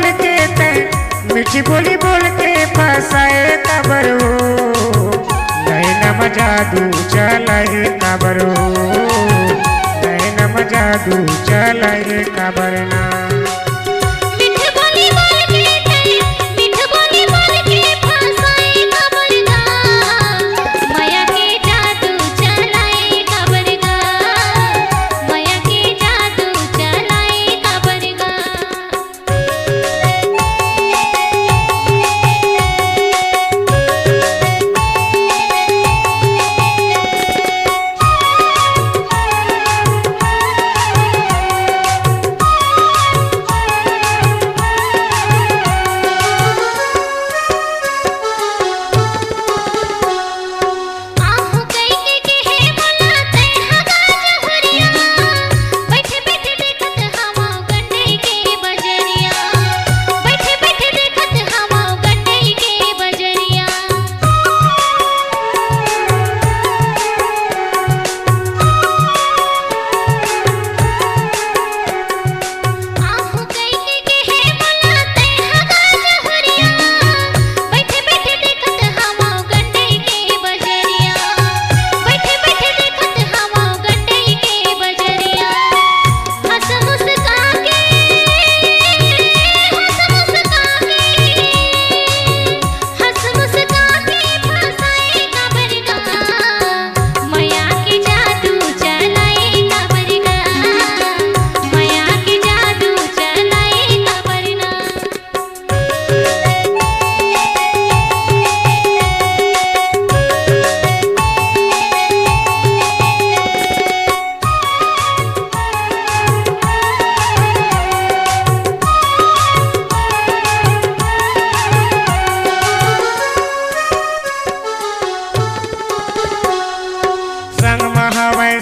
बोल के मीठी बोली बोल के फसाए कबर हो नैनम जादू चलाए कबर हो नैनम जादू चलाए कबर ना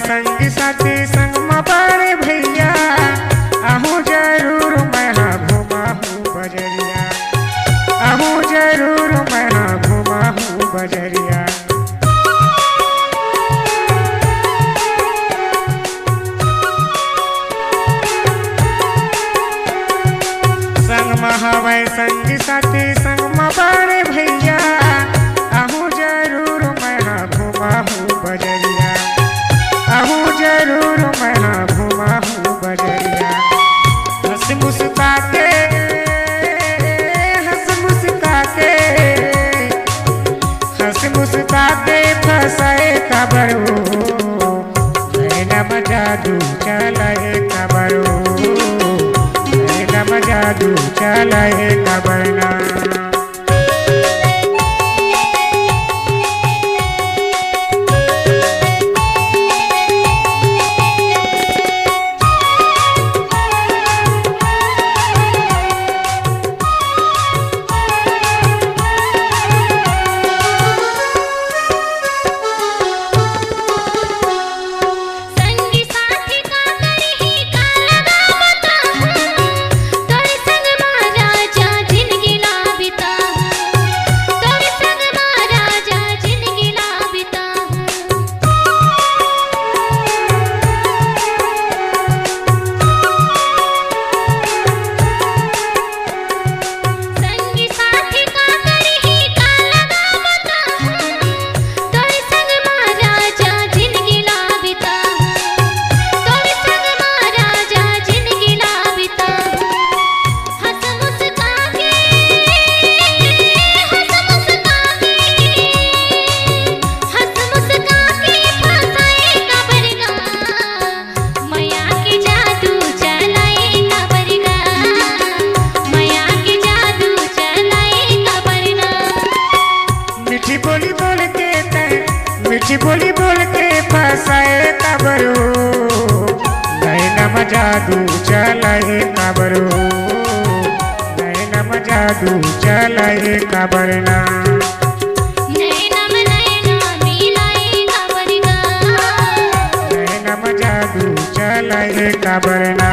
संगी साथी संग मारे भैया आहू जरूर मैं घुमा हूँ बजरिया आहू जरूर मैं घुमा हूँ बजरिया संग महावै संगी साथी संग मारे भैया आहू जरूर मैं घुमा हूँ बजरिया आहू जरूर मैं घुमा हूँ बजरिया हंस मुस्का के फसाए कबर हो नैनम जादू चलाए कबर हो नैनम जादू चलाए कबर ना मीठी बोली बोल के फसाए कबर हो नैनम जादू चलाए कबर हो नैनम जादू चलाए कबर ना नैनम जादू चलाए कबर ना।